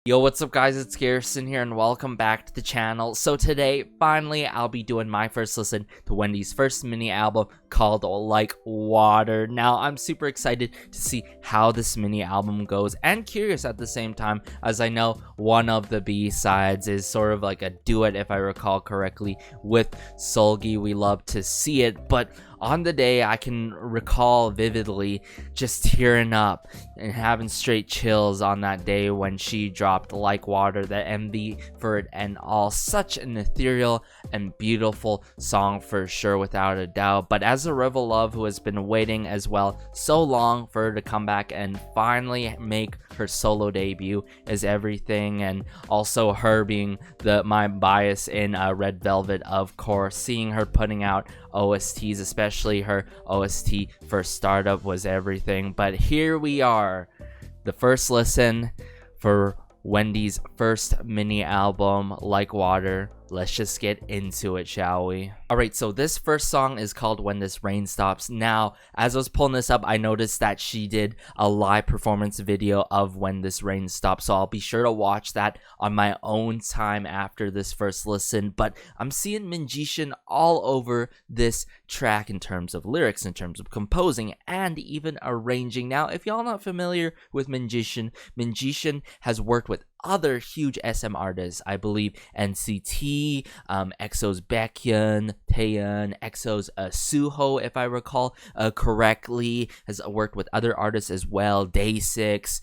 Yo, what's up guys, it's Garrison here and welcome back to the channel. So today, finally, I'll be doing my first listen to Wendy's first mini album called Like Water. Now, I'm super excited to see how this mini album goes and curious at the same time, as I know one of the B-sides is sort of like a duet, if I recall correctly, with Seulgi. We love to see it, but on the day, I can recall vividly just tearing up and having straight chills on that day when she dropped Like Water, the MV for it and all. Such an ethereal and beautiful song for sure, without a doubt. But as a Rival Love who has been waiting as well so long for her to come back and finally make her solo debut is everything. And also her being my bias in Red Velvet, of course, seeing her putting out OSTs, especially her OST for Startup, was everything. But here we are, the first listen for Wendy's first mini album, Like Water. Let's just get into it, shall we? Alright, so this first song is called When This Rain Stops. Now, as I was pulling this up, I noticed that she did a live performance video of When This Rain Stops, so I'll be sure to watch that on my own time after this first listen. But I'm seeing Minjishin all over this track in terms of lyrics, in terms of composing, and even arranging. Now, if y'all not familiar with Minjishin, Minjishin has worked with other huge SM artists, I believe NCT, EXO's Baekhyun, Taeyeon, EXO's Suho, if I recall correctly, has worked with other artists as well, Day6,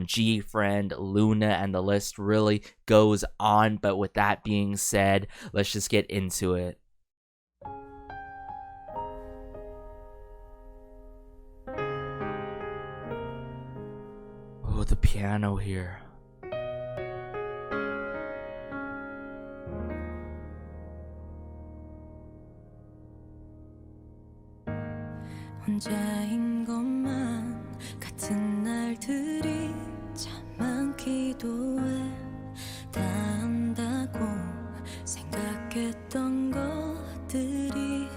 G-Friend, Luna, and the list really goes on. But with that being said, let's just get into it. Oh, the piano here. 혼자인 것만 같은 날들이 참 많기도 해. 다 안다고 생각했던 것들이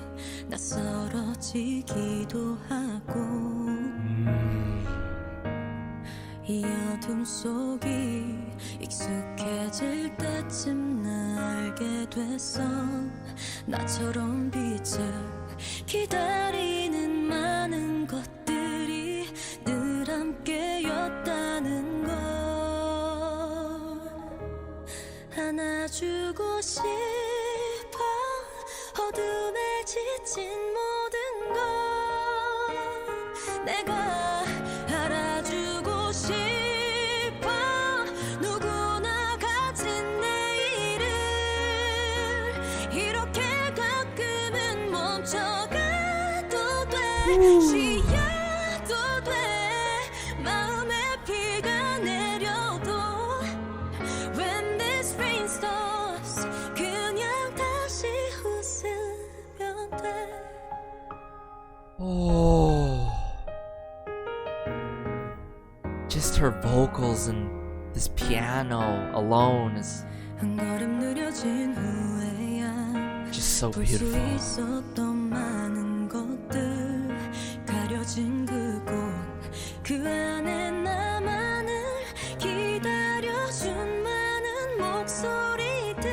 낯설어지기도 하고 이 어둠 속이 익숙해질 때쯤 나 알게 됐어. 나처럼 빛을 기다리는 많은 것들이 늘 함께였다는 걸 안아주고 싶어. 어둠에 지친 모든 걸 내가 알아주고 싶어. 누구나 가진 내일을 이렇게 가끔은 멈춰가도 돼. 쉬어도 돼. 마음에 비가 내려도 When this rain stops 그냥 다시 웃으면 돼. Oh, just her vocals and this piano alone is 한 걸음 느려진 후에야 just so 볼 수 beautiful. 있었던 많은 것들 가려진 그곳 그 안에 나만을 기다려준 많은 목소리들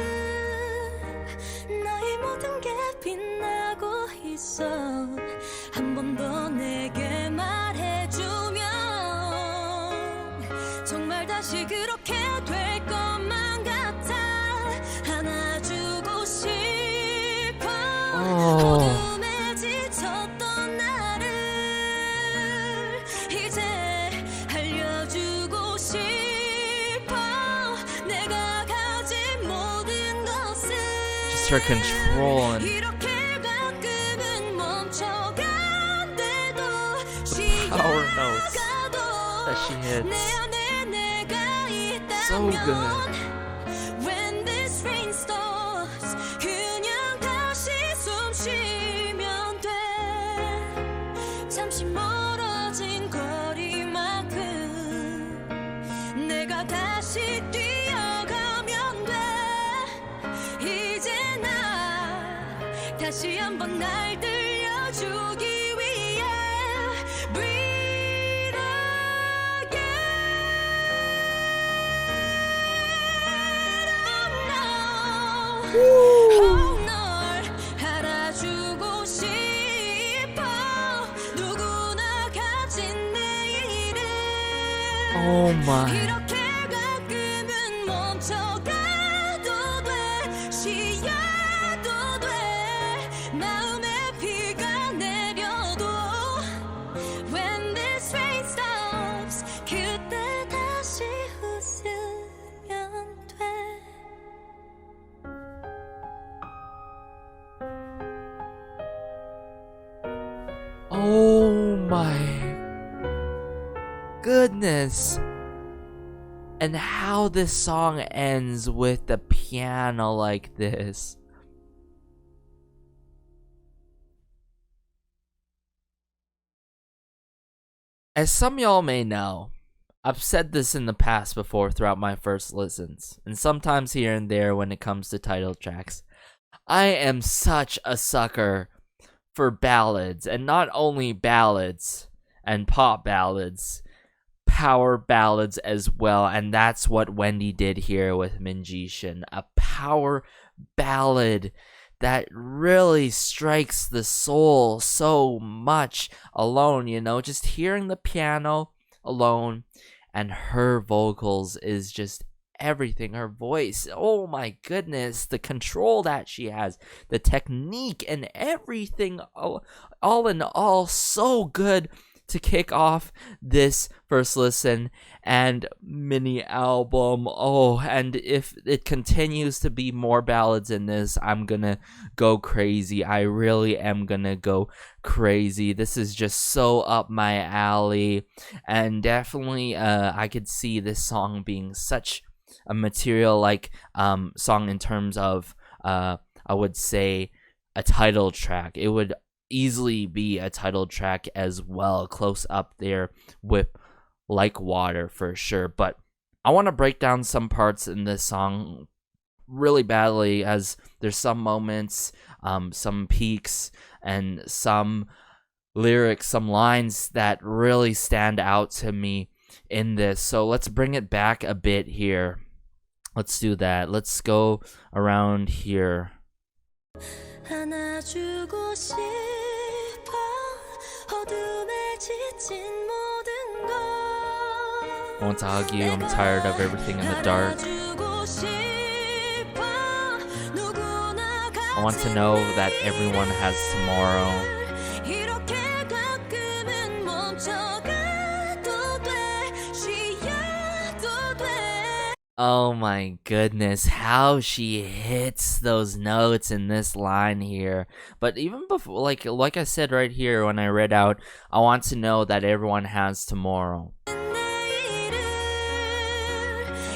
너의 모든 게 빛나고 있어. 한 번 더 내게 말해주면 정말 다시 그렇게 될 것만 같아. 안아주고 싶어. 어둠에 지쳤던 나를 이제 알려주고 싶어. 내가 가진 모든 것을 Just her control and 이렇게 가끔은 멈춰간대도 power notes that she hits. 내 안에 내가 So 있다면 good. When this rain stops 그냥 다시 숨 쉬면 돼. 잠시 멀어진 거리만큼 내가 다시 뛰어가면 돼. 이제 나 다시 한번 날 들려주기 위해 Breathe again. Oh my. 이렇게 가끔은 멈춰가도 돼 쉬어도 돼 마음에 비가 내려도 When this rain stops 그때 다시 웃으면 돼 Oh my goodness. And how this song ends with the piano like this. As some y'all may know, I've said this in the past before throughout my first listens, and sometimes here and there when it comes to title tracks. I am such a sucker for ballads, and not only ballads and pop ballads, power ballads as well, and that's what Wendy did here with Minjishin. A power ballad that really strikes the soul so much alone, you know, just hearing the piano alone and her vocals is just everything. Her voice, oh my goodness, the control that she has, the technique and everything, all in all, so good to kick off this first listen and mini album. Oh, and if it continues to be more ballads in this, I'm gonna go crazy. I really am gonna go crazy. This is just so up my alley, and definitely I could see this song being such a material like song in terms of I would say a title track. It would easily be a title track as well, close up there with Like Water for sure. But I want to break down some parts in this song really badly, as there's some moments, some peaks, and some lyrics, some lines that really stand out to me in this. So let's bring it back a bit here. Let's do that. Let's go around here. 안아주고 싶어 어둠에 지친 모든 걸 I want to hug you. I'm tired of everything in the dark. 안아주고 싶어 누구나 I want to know that everyone has tomorrow. 이렇게 가끔은 멈춰가도 돼 쉬어도 돼 Oh my goodness, how she hits those notes in this line here. But even before, like I said right here when I read out, I want to know that everyone has tomorrow.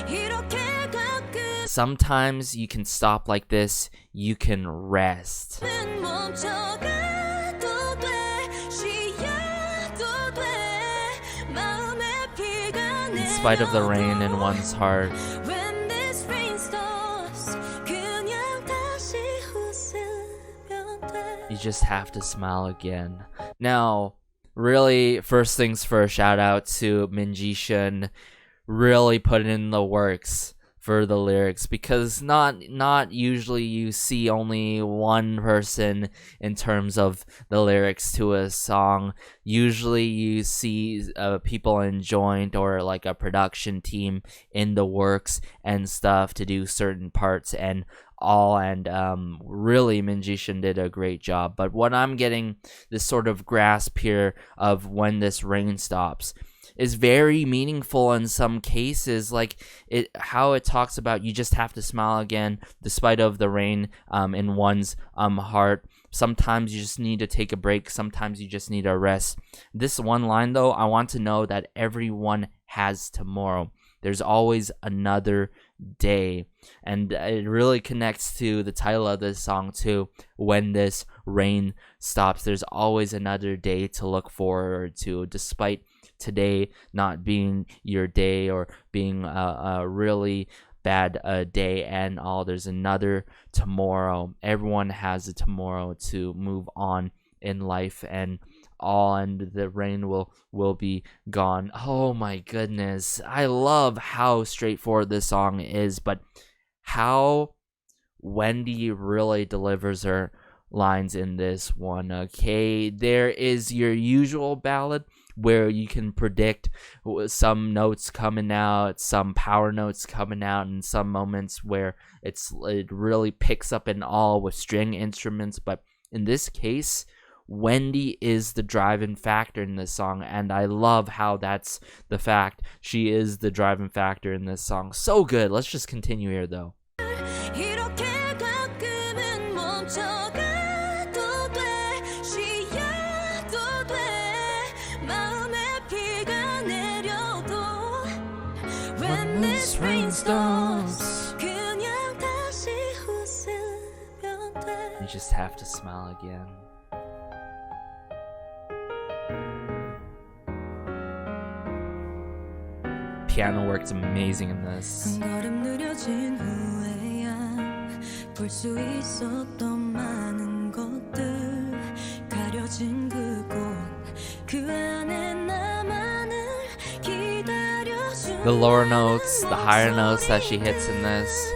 이렇게 가끔은 Sometimes you can stop like this, you can rest. 멈춰가도 돼 쉬어도 돼 마음에 비가 In spite of the rain in one's heart, When this rain stops 그냥 다시 웃으면 돼 you just have to smile again. Now, really, first things first, shout out to Minjishin, really putting in the works for the lyrics, because not usually you see only one person in terms of the lyrics to a song. Usually you see people in joint or like a production team in the works and stuff to do certain parts and all, and really Minjishin did a great job. But what I'm getting this sort of grasp here of When This Rain Stops is very meaningful in some cases, like how it talks about you just have to smile again despite of the rain in one's heart. Sometimes you just need to take a break, sometimes you just need a rest. This one line though, I want to know that everyone has tomorrow. There's always another day, and it really connects to the title of this song too. When this rain stops, there's always another day to look forward to, despite today not being your day or being a really bad day and all. There's another tomorrow. Everyone has a tomorrow to move on in life and all, and the rain will be gone. Oh my goodness, I love how straightforward this song is, but how Wendy really delivers her lines in this one. Okay, there is your usual ballad where you can predict some notes coming out, some power notes coming out, and some moments where it really picks up in all with string instruments. But in this case, Wendy is the driving factor in this song, and I love how that's the fact. She is the driving factor in this song. So good. Let's just continue here though. 이렇게 가끔은 멈춰가도 돼 쉬어도 돼 마음에 비가 내려도 When this rain stops 그냥 다시 웃으면 돼 You just have to smile again. Piano works amazing in this. 한 걸음 느려진 후에야 볼 수 있었던 많은 것들 가려진 그곳 그 안에 나만을 기다려준 The lower notes, the higher notes that she hits in this.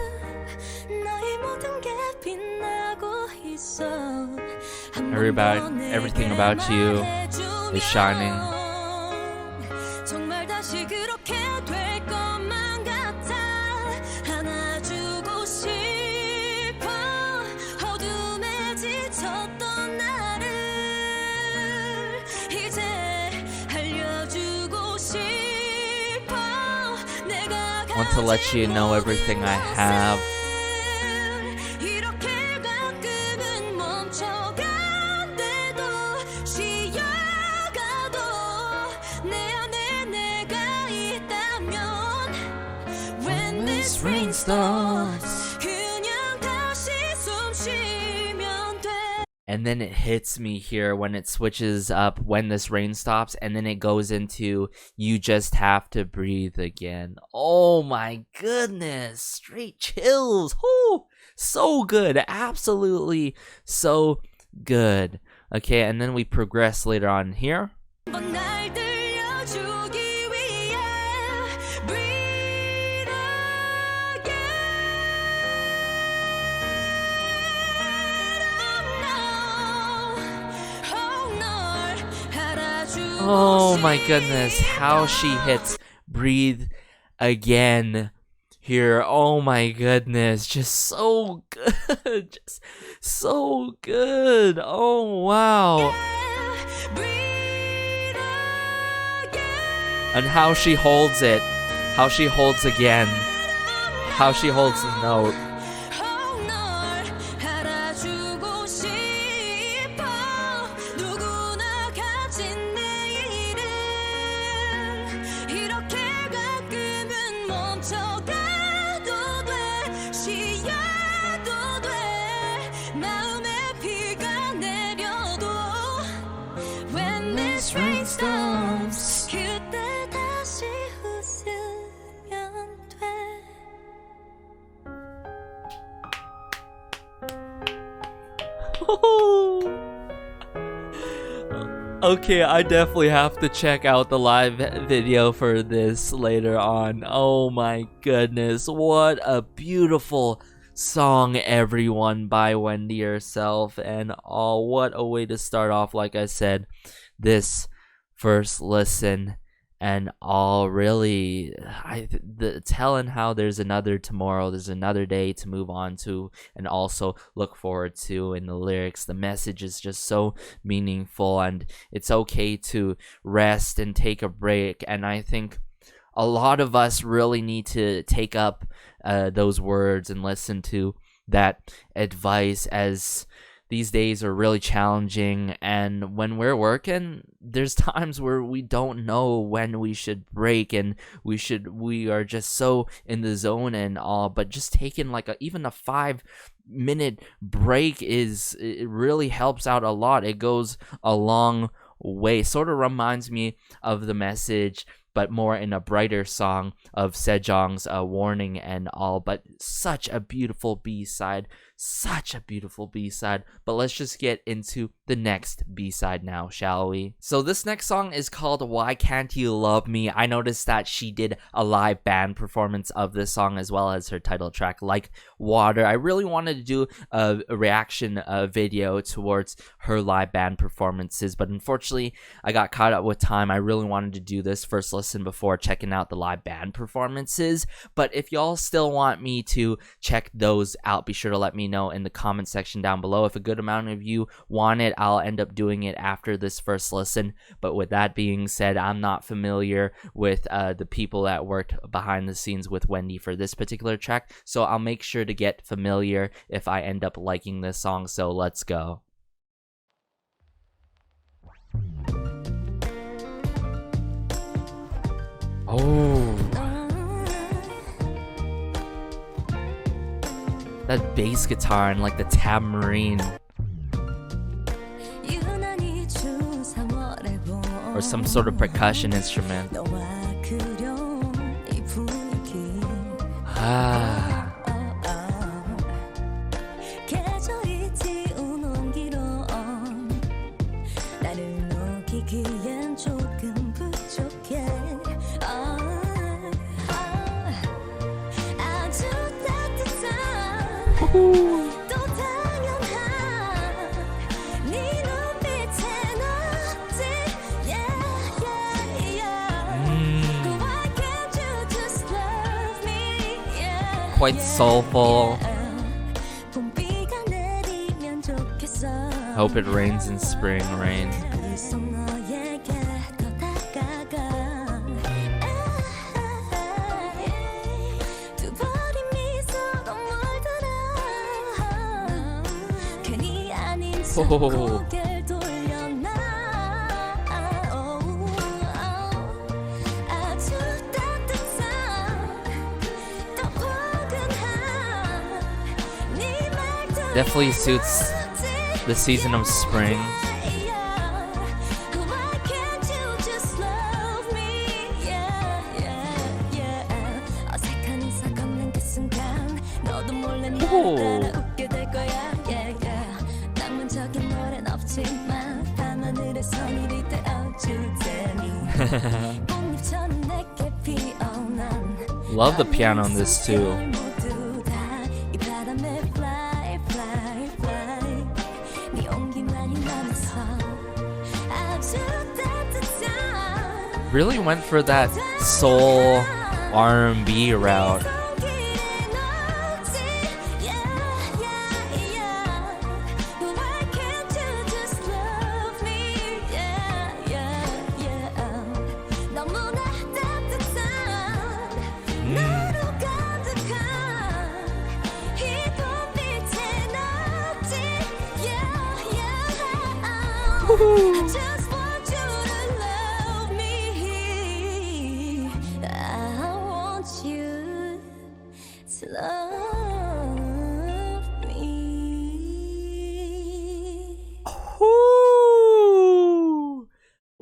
너의 모든 게 빛나고 있어 Everything about you is shining. 정말 다시 그렇게 될 것만 같아 안아주고 싶어 어둠에 지쳤던 나를 이제 알려주고 싶어 내가 Want to let you know everything I have. 이렇게 가끔은 멈춰간대도 쉬어가도 내 안에 내가 있다면 When this rain stops 그냥 다시 숨 쉬면 돼 And then it hits me here when it switches up when this rain stops, and then it goes into you just have to breathe again. Oh my goodness, straight chills. Oh, so good. Absolutely so good. Okay, and then we progress later on here. 한번 날 들려주기 위해 Breathe again Oh my goodness, how she hits breathe again here. Oh my goodness, just so good. Just so good. Oh wow. And how she holds it. How she holds again. How she holds the note. 알아주고 싶어 누구나 가진 내일을 이렇게 가끔은 멈춰가도 돼 쉬어도 돼 마음에 비가 내려도 When this rain stops 그때 다시 웃으면 돼 Okay, I definitely have to check out the live video for this later on. Oh my goodness, what a beautiful song, everyone, by Wendy herself. And oh, what a way to start off, like I said, this first listen. And all really, telling how there's another tomorrow, there's another day to move on to and also look forward to. In the lyrics, the message is just so meaningful, and it's okay to rest and take a break. And I think a lot of us really need to take up those words and listen to that advice, as these days are really challenging, and when we're working, there's times where we don't know when we should break, and we are just so in the zone and all. But just taking like even a 5-minute break it really helps out a lot. It goes a long way. Sort of reminds me of the message, but more in a brighter song of Sejong's Warning and all. But such a beautiful B-side, Such a beautiful B-side. But let's just get into the next B-side now, shall we? So this next song is called Why Can't You Love Me. I noticed that she did a live band performance of this song as well as her title track, Like Water. I really wanted to do a reaction video towards her live band performances, but unfortunately I got caught up with time. I really wanted to do this first listen before checking out the live band performances, but if y'all still want me to check those out, be sure to let me know in the comment section down below. If a good amount of you want it, I'll end up doing it after this first listen. But with that being said, I'm not familiar with the people that worked behind the scenes with Wendy for this particular track, so I'll make sure to get familiar if I end up liking this song. So let's go. Oh, that bass guitar and like the tambourine or some sort of percussion instrument. Quite soulful. Hope it rains in spring rain. Oh. Definitely suits the season of spring. Oh. Love the piano on this too. Really went for that soul R&B route.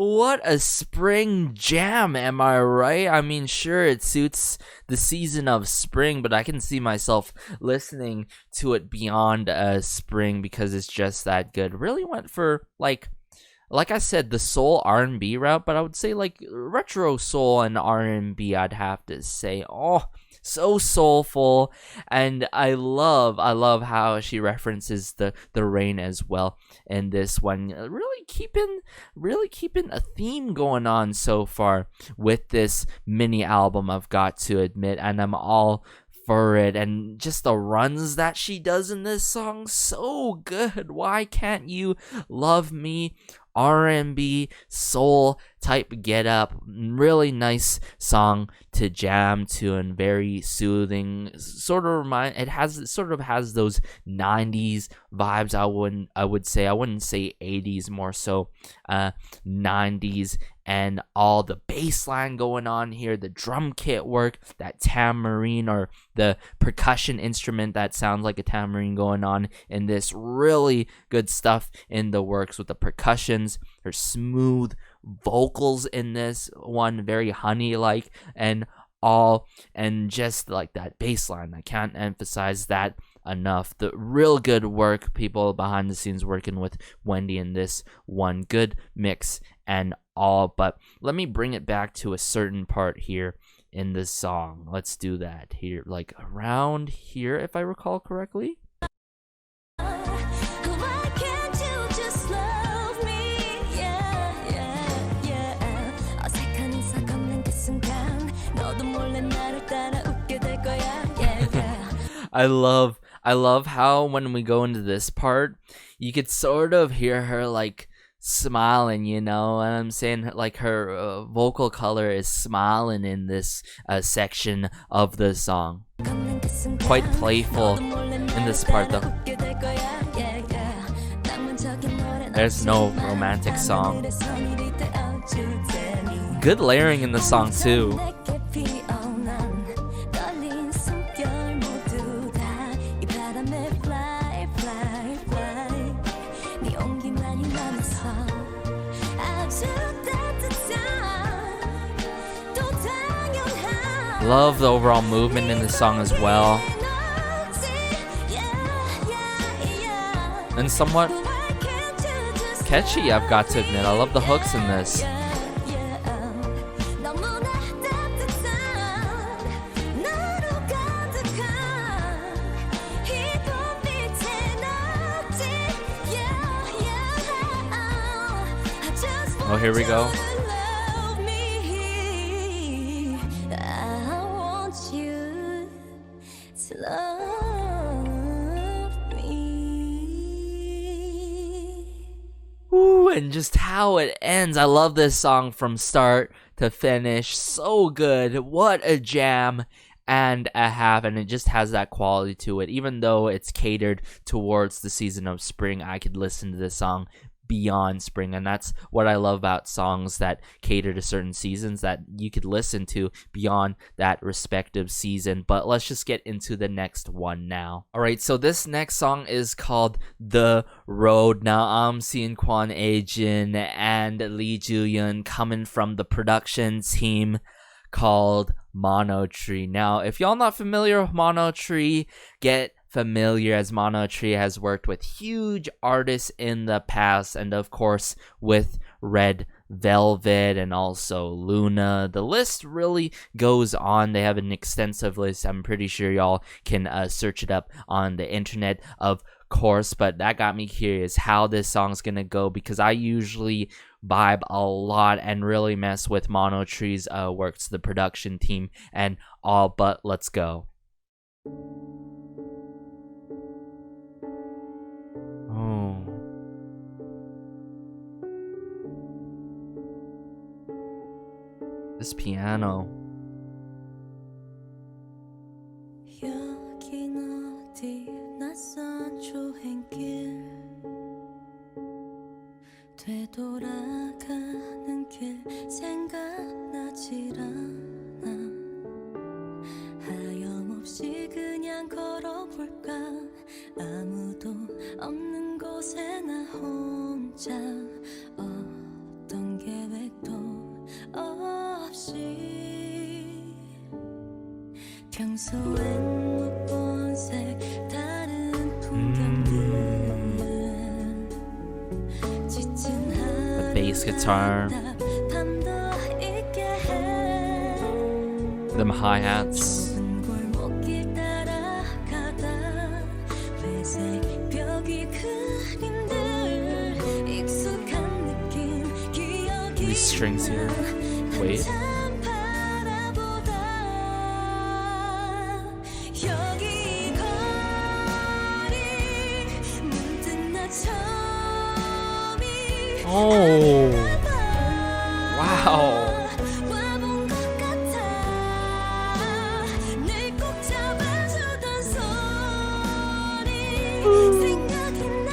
What a spring jam, am I right? I mean, sure, it suits the season of spring, but I can see myself listening to it beyond spring because it's just that good. Really went for, like I said, the soul R&B route, but I would say like retro soul and R&B, I'd have to say. Oh, so soulful, and I love how she references the rain as well in this one. Really keeping a theme going on so far with this mini album, I've got to admit, and I'm all for it. And just the runs that she does in this song, so good. Why Can't You Love Me? R&B soul type get up, really nice song to jam to and very soothing. Sort of has those 90s vibes. I would say 80s, more so 90s, and all the bass line going on here, the drum kit work, that tambourine or the percussion instrument that sounds like a tambourine going on in this. Really good stuff in the works with the percussions, her smooth vocals in this one, very honey-like, and just like that bass line. I can't emphasize that enough. The real good work, people behind the scenes working with Wendy in this one. Good mix and all. But let me bring it back to a certain part here in this song. Let's do that here, like around here, if I recall correctly. Why can't you just love me? Yeah, yeah, yeah. 어색한 이상 없는 그 순간 너도 몰래 나를 따라 웃게 될 거야. Yeah, yeah. I love how when we go into this part, you could sort of hear her like smiling, you know, and I'm saying like her vocal color is smiling in this section of the song. Quite playful in this part though. There's no romantic song. Good layering in the song too. Love the overall movement in the song as well. And somewhat catchy, I've got to admit. I love the hooks in this. Oh, here we go. Ooh, and just how it ends. I love this song from start to finish. So good. What a jam and a half. And it just has that quality to it. Even though it's catered towards the season of spring, I could listen to this song beyond spring. And that's what I love about songs that cater to certain seasons, that you could listen to beyond that respective season. But let's just get into the next one now. Alright, so this next song is called The Road. Now I'm seeing Kwon Ae-jin and Lee Joo-yeon coming from the production team called Mono Tree. Now if y'all not familiar with Mono Tree, get familiar, as Mono Tree has worked with huge artists in the past, and of course with Red Velvet and also Luna. The list really goes on. They have an extensive list. I'm pretty sure y'all can search it up on the internet, of course, but that got me curious how this song's gonna go, because I usually vibe a lot and really mess with Mono Tree's works, the production team and all. But let's go. Oh. This piano. 여긴 어디 낯선 조행길 되돌아가는 길 생각나질 않아 하염없이 그냥 걸어볼까 아무도 없는 곳에 나 혼자 어떤 계획도 없이 평소엔 못 본 색다른 풍경들 지친 The bass guitar, 밤더 있게 해 them hi-hats. 골목길 따라가다 회색 벽이 그림들 익숙한 느낌 기억이 These strings here. Wait. 한참 바라보다 여기 거리 문득 나 처음이 Oh. Wow. 와본 것 같아 늘 꼭 잡아주던 소리 생각이 나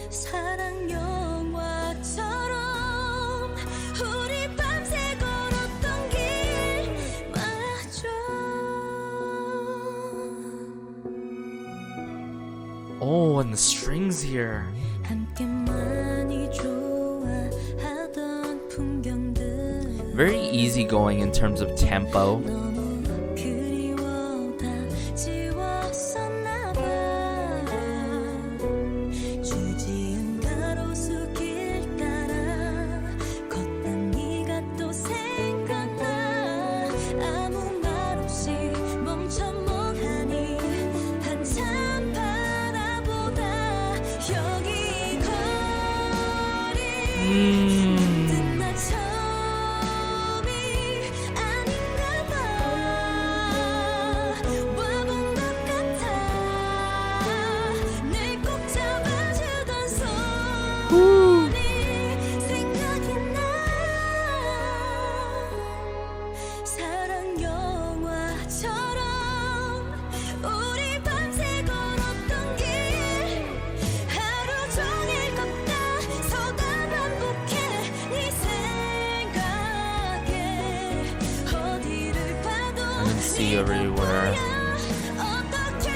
사랑 영화처럼 우리 밤새 걸었던 길 맞아 Oh, and the strings here. 함께 많이 좋아하던 풍경들 Very easygoing in terms of tempo. 너무 그리워 다 문득 나 처음이 아닌가 봐 와본 것 같아 늘 꼭 잡아주던 손이 생각이 나 사랑 영화처럼 우리 밤새 걸었던 길 하루 종일 걷다 서다 반복해 네 생각에 어디를 봐도 I can see you everywhere. 어떻게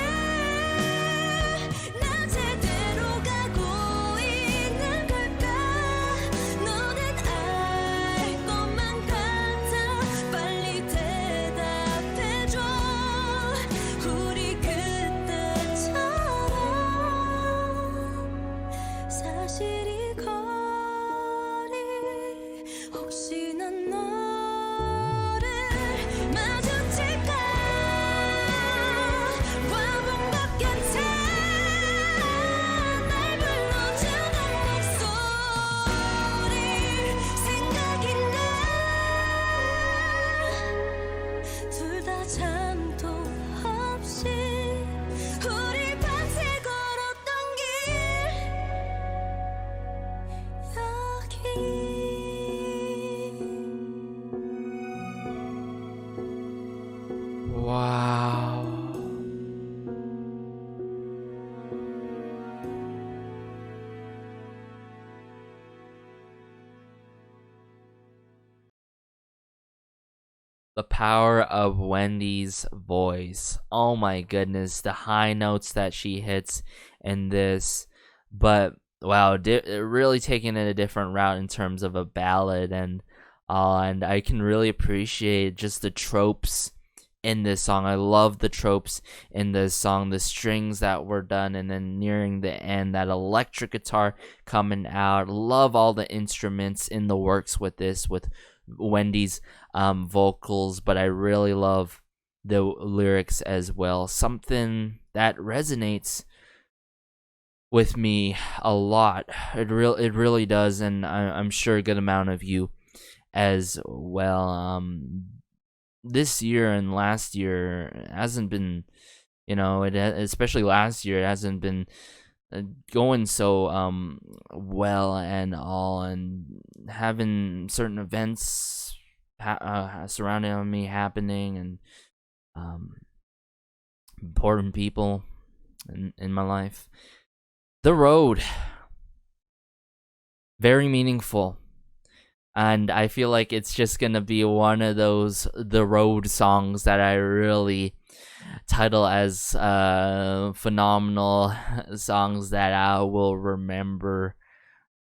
난 제대로 가고 있는 걸까 너는 알 것만 같아 빨리 대답해줘 우리 그때처럼 사실 이 거리 혹시 난 너를 마주칠까 와본 것 같아 날 불러주는 목소리 생각이 나 둘 다 잠도 없이 우리 밤새 걸었던 길 여기 Wow. The power of Wendy's voice. Oh my goodness, the high notes that she hits in this. But wow, really taking it a different route in terms of a ballad, and I can really appreciate just the tropes in this song. I love the tropes in this song, the strings that were done, and then nearing the end, that electric guitar coming out. Love all the instruments in the works with this, with Wendy's vocals, but I really love the lyrics as well. Something that resonates with me a lot. It really does, and I'm sure a good amount of you as well. This year and last year hasn't been, especially last year, it hasn't been going so well and all, and having certain events surrounding me happening, and important people in my life. The road, very meaningful. And I feel like it's just gonna be one of those The Road songs that I really title as phenomenal songs that I will remember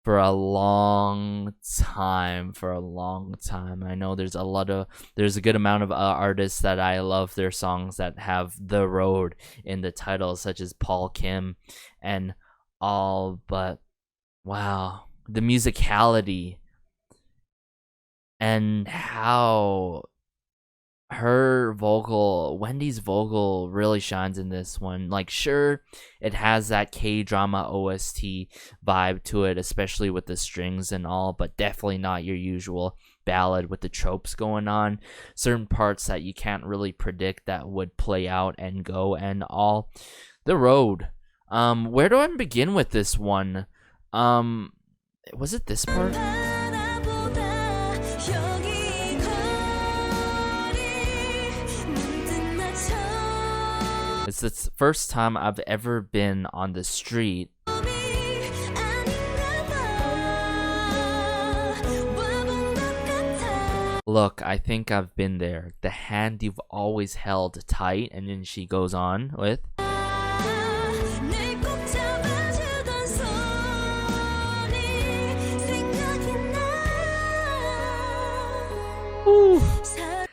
for a long time. I know there's a good amount of artists that I love their songs that have The Road in the title, such as Paul Kim and all, but wow, the musicality and how Wendy's vocal really shines in this one. Like, sure, it has that K-drama OST vibe to it, especially with the strings and all, but definitely not your usual ballad with the tropes going on. Certain parts that you can't really predict that would play out and go and all. The Road. Where do I begin with this one? Was it this part? It's the first time I've ever been on the street. Look, I think I've been there. The hand you've always held tight, and then she goes on with. Ooh.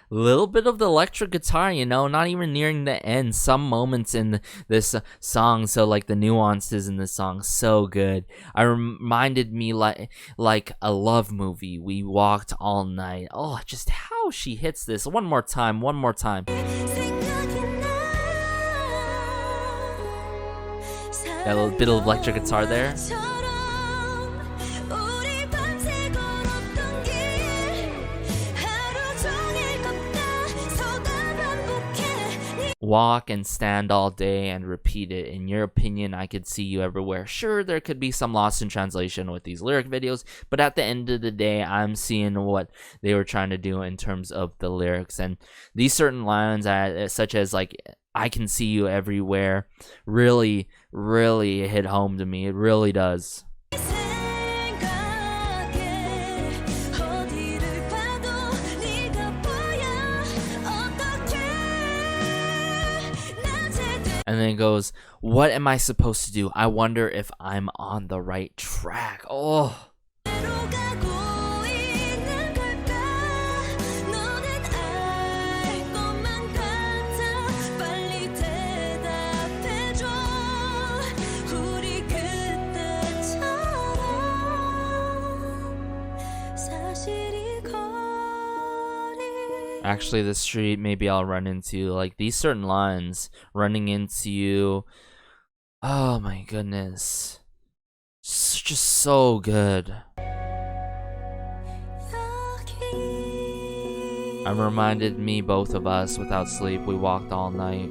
Little bit of the electric guitar, not even nearing the end. Some moments in this song, so like the nuances in the song, so good. I reminded me like a love movie. We walked all night. Oh, just how she hits this. One more time. That little bit of electric guitar there. walk and stand all day and repeat it. In your opinion, I could see you everywhere. Sure, there could be some lost in translation with these lyric videos, but at the end of the day, I'm seeing what they were trying to do in terms of the lyrics. And these certain lines, such as like, I can see you everywhere, really, really hit home to me. It really does. And then it goes, what am I supposed to do? I wonder if I'm on the right track. Oh. Actually, the street, maybe I'll run into, like, these certain lines, running into you. Oh my goodness. It's just so good. I'm reminded me, both of us, without sleep, we walked all night.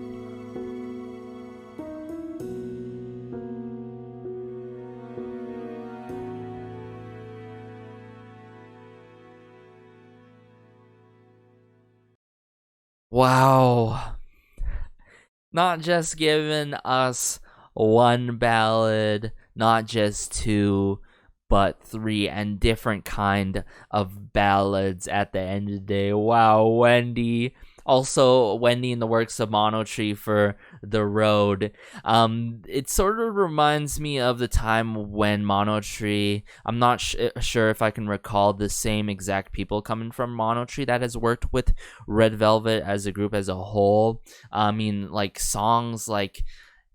Wow. Not just giving us one ballad, not just two, but three, and different kind of ballads at the end of the day. Wow, Wendy. Also, Wendy in the works of Mono Tree for The Road. It sort of reminds me of the time when Mono Tree, I'm not sure if I can recall the same exact people coming from Mono Tree that has worked with Red Velvet as a group as a whole. I mean, like songs like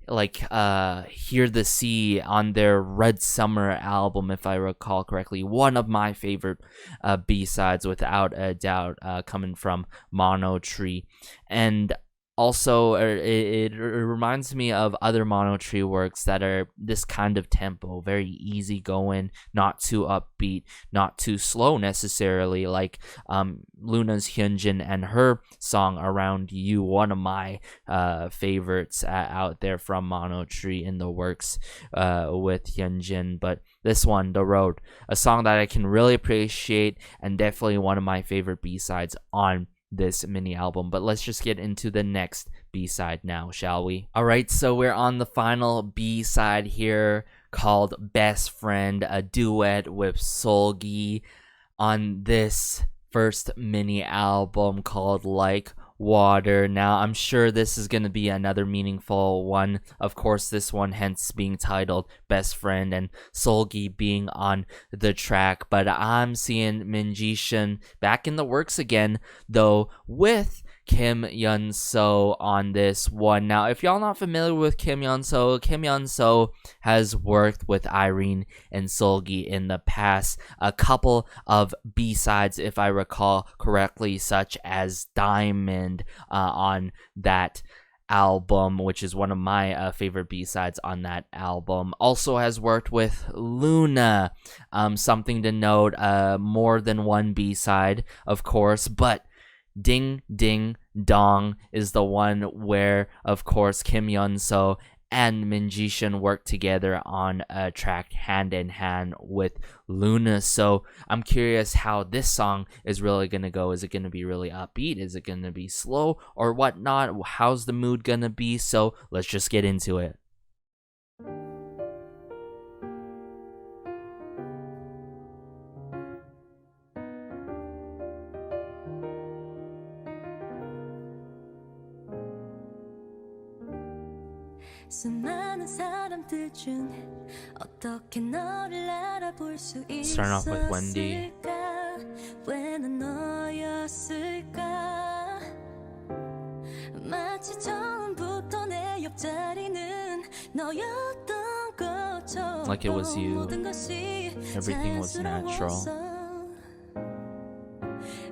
Hear the Sea on their Red Summer album, if I recall correctly, one of my favorite B-sides without a doubt, coming from Mono Tree. And also it reminds me of other Mono Tree works that are this kind of tempo, very easy going, not too upbeat, not too slow necessarily, like Luna's Hyunjin and her song Around You, one of my favorites out there from Mono Tree in the works with Hyunjin. But this one, The Road, a song that I can really appreciate and definitely one of my favorite B-sides on this mini album. But let's just get into the next B-side now, shall we? Alright, so we're on the final B-side here, called Best Friend, a duet with Seulgi on this first mini album called Like Water. Now, I'm sure this is going to be another meaningful one. Of course, this one hence being titled Best Friend and Seulgi being on the track. But I'm seeing Min Ji-shin back in the works again, though, with Kim Yeon-so on this one. Now, if y'all not familiar with Kim Yeon-so has worked with Irene and Seulgi in the past. A couple of B-sides, if I recall correctly, such as Diamond on that album, which is one of my favorite B-sides on that album. Also has worked with Luna. Something to note, more than one B-side, of course, but Ding Ding Dong is the one where, of course, Kim Yeon-so and Min Ji-shin work together on a track hand in hand with Luna. So I'm curious how this song is really going to go. Is it going to be really upbeat? Is it going to be slow or whatnot? How's the mood going to be? So let's just get into it. 수많은 사람들 중에 어떻게 너를 알아볼 수 Starting off with Wendy. 있었을까? 왜 난 너였을까? 마치 처음부터 내 옆자리는 너였던 것처럼 Like it was you. 모든 것이 Everything was natural.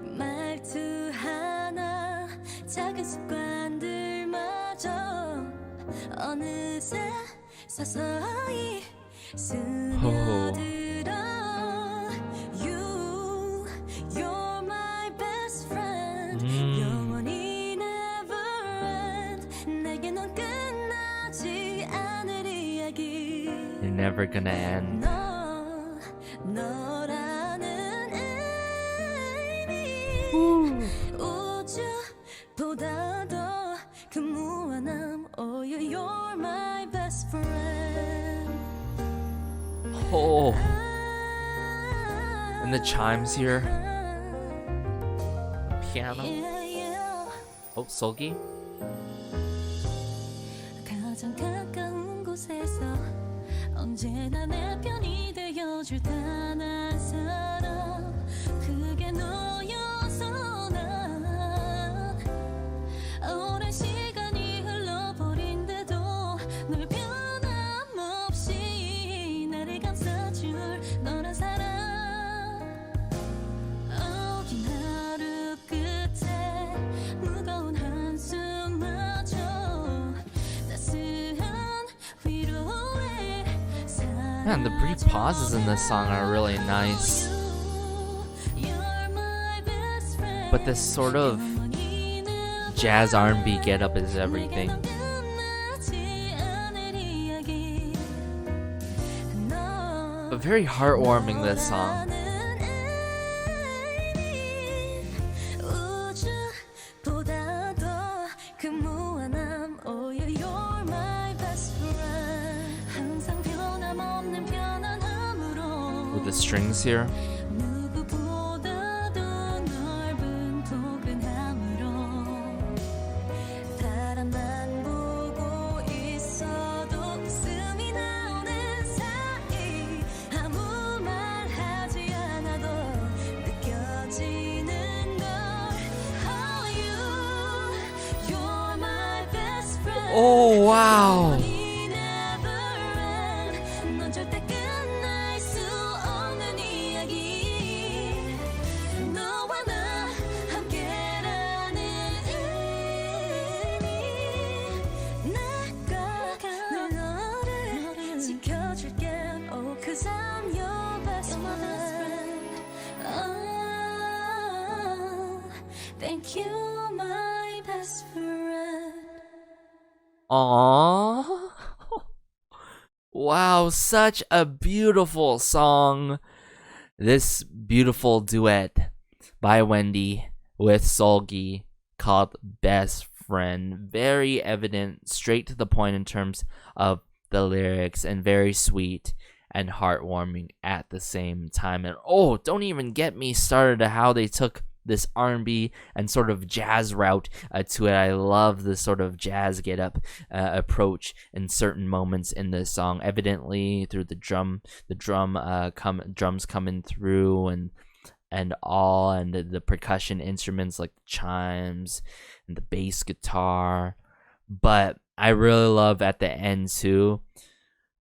말투 하나 작은 습관들마저 어느새 서서히 스며들어. You're my best friend. 영원히 never end. never gonna end. 너라는 의미 우주보다도 그 무한함 Oh you're my best friend. Oh, and the chimes here. Piano. Oh, Seulgi. 가장 가까운 곳에서 언제나 내 편이 되어줄 단 한 사람 그게 너여서 난 오랜 시간이 흘러버린데도 늘 변함없이 나를 감싸줄 너란 사람 긴 하루 끝에 무거운 한숨마저 따스한 위로에 Man, the brief pauses in this song are really nice. But this sort of jazz R&B getup is everything. But very heartwarming, this song. With the strings here. Oh, wow. Thank you, my best friend. Aww. Wow, such a beautiful song. This beautiful duet by Wendy with Seulgi called Best Friend. Very evident, straight to the point in terms of the lyrics, and very sweet and heartwarming at the same time. And oh, don't even get me started to how they took this R&B and sort of jazz route to it. I love this sort of jazz get up approach in certain moments in this song. Evidently through the drums coming through and the percussion instruments like the chimes and the bass guitar. But I really love at the end too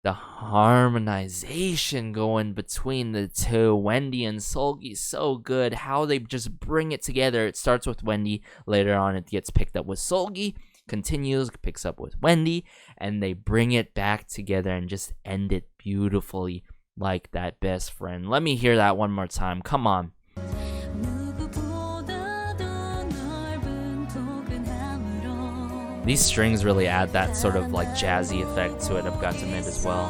the harmonization going between the two. Wendy and Seulgi, so good. How they just bring it together. It starts with Wendy. Later on, it gets picked up with Seulgi. Continues, picks up with Wendy. And they bring it back together and just end it beautifully like that best friend. Let me hear that one more time. Come on. These strings really add that sort of like jazzy effect to it, I've got to admit as well.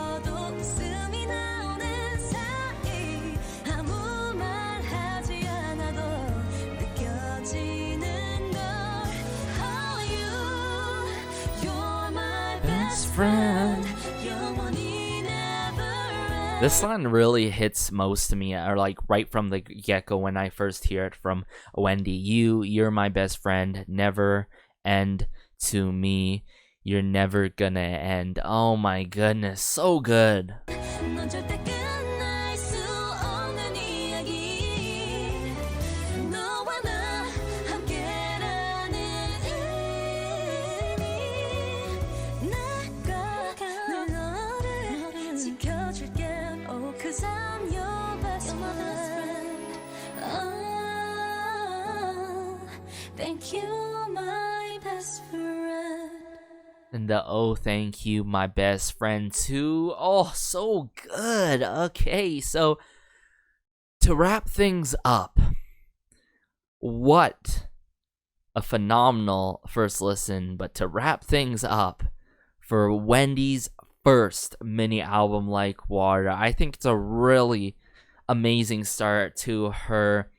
Best friend. This line really hits most to me, or like right from the get-go when I first hear it from Wendy. You're my best friend, never end to me, you're never gonna end. Oh my goodness, so good. Thank you, my best friend. And the oh, thank you, my best friend, too. Oh, so good. Okay, so to wrap things up, what a phenomenal first listen. But to wrap things up, for Wendy's first mini album like Water. I think it's a really amazing start to her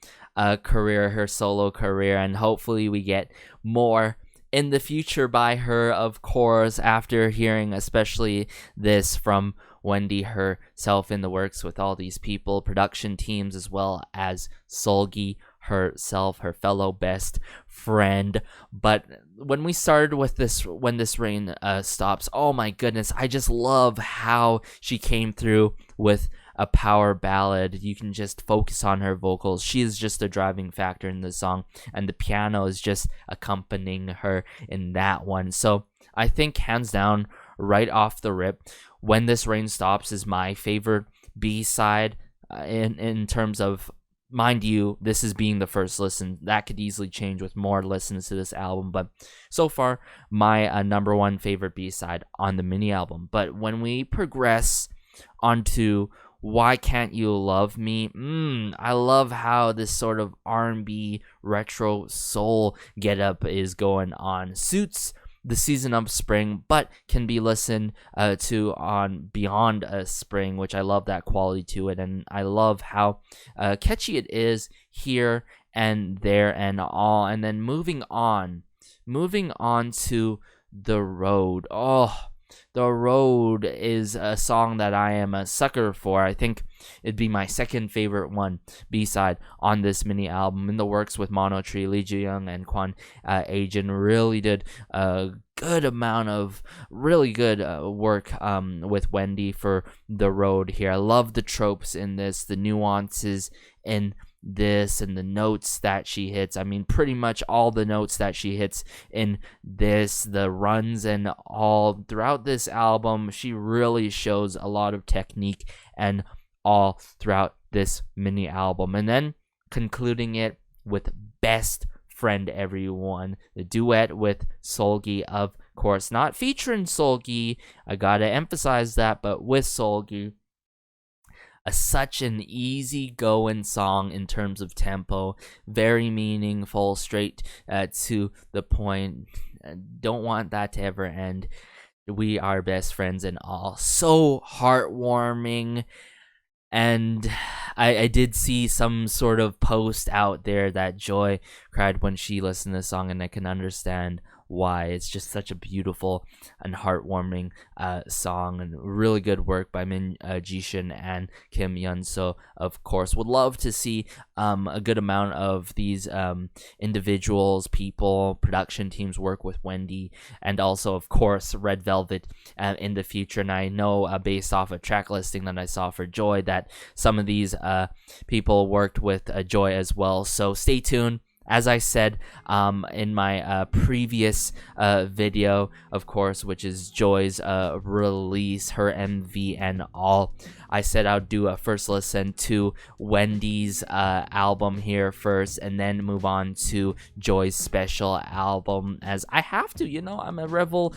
career, her solo career, and hopefully we get more in the future by her, of course, after hearing especially this from Wendy herself in the works with all these people, production teams, as well as Seulgi herself, her fellow best friend. But when we started with this, When This Rain Stops, oh my goodness, I just love how she came through with a power ballad. You can just focus on her vocals. She is just a driving factor in the song, and the piano is just accompanying her in that one. So I think hands down, right off the rip, When This Rain Stops is my favorite B-side in terms of, mind you, this is being the first listen. That could easily change with more listens to this album, but so far, my number one favorite B-side on the mini album. But when we progress onto Why Can't You Love Me, I love how this sort of R&B retro soul getup is going on. Suits the season of spring, but can be listened to on Beyond Spring, which I love that quality to it, and I love how catchy it is here and there and all. And then moving on to The Road. Oh, The Road is a song that I am a sucker for. I think it'd be my second favorite one, B-side, on this mini album. In the works with Mono Tree, Lee Ju-young, and Kwon Aejin really did a good amount of really good work with Wendy for The Road here. I love the tropes in this, the nuances in this, and the notes that she hits. I mean, pretty much all the notes that she hits in this, the runs and all throughout this album, she really shows a lot of technique and all throughout this mini album. And then concluding it with Best Friend Everyone, the duet with Seulgi, of course, not featuring Seulgi, I gotta emphasize that, but with Seulgi. Such an easy-going song in terms of tempo, very meaningful, straight to the point. Don't want that to ever end. We are best friends and all. So heartwarming. And I did see some sort of post out there that Joy cried when she listened to the song, and I can understand why. It's just such a beautiful and heartwarming song, and really good work by Min Jishin and Kim Yeon-so, of course. Would love to see a good amount of these individuals, people, production teams work with Wendy, and also, of course, Red Velvet in the future. And I know based off a track listing that I saw for Joy that some of these people worked with Joy as well, so stay tuned. As I said in my previous video, of course, which is Joy's release, her MV and all, I said I'll do a first listen to Wendy's album here first, and then move on to Joy's special album, as I have to, I'm a Revel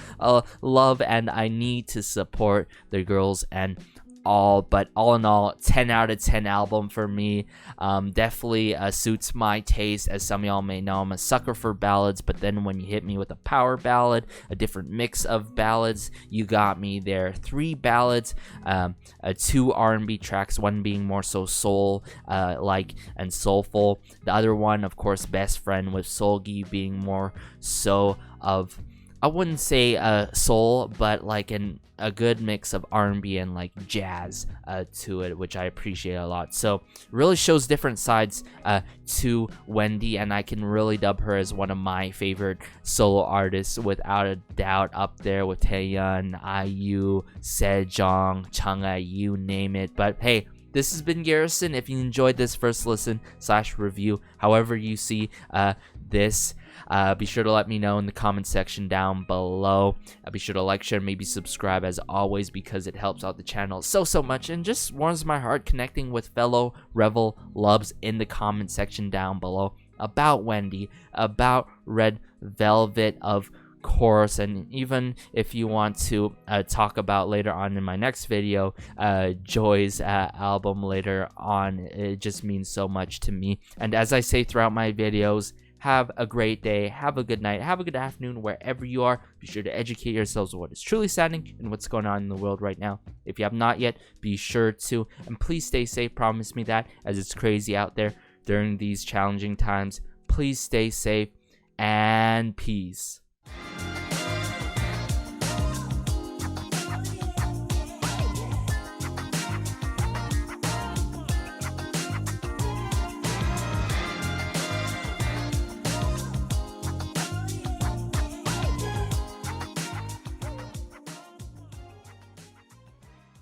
love, and I need to support the girls and all. But all in all, 10 out of 10 album for me. Definitely suits my taste. As some of y'all may know, I'm a sucker for ballads, but then when you hit me with a power ballad, a different mix of ballads, you got me there. 3 ballads, 2 R&B tracks, one being more so soul like and soulful, the other one, of course, Best Friend with Seulgi being more so of, I wouldn't say soul, but like a good mix of R&B and like jazz to it, which I appreciate a lot. So really shows different sides to Wendy, and I can really dub her as one of my favorite solo artists, without a doubt, up there with Taeyeon, IU, Sejong, Chang'e, you name it. But hey, this has been Garrison. If you enjoyed this first listen / review, however you see this, be sure to let me know in the comment section down below. Be sure to like, share, maybe subscribe as always, because it helps out the channel so much, and just warms my heart connecting with fellow Revel loves in the comment section down below about Wendy, about Red Velvet, of course. And even if you want to talk about later on in my next video Joy's album later on, it just means so much to me. And as I say throughout my videos, have a great day, have a good night, have a good afternoon wherever you are. Be sure to educate yourselves on what is truly saddening and what's going on in the world right now. If you have not yet, be sure to, and please stay safe, promise me that, as it's crazy out there during these challenging times. Please stay safe, and peace.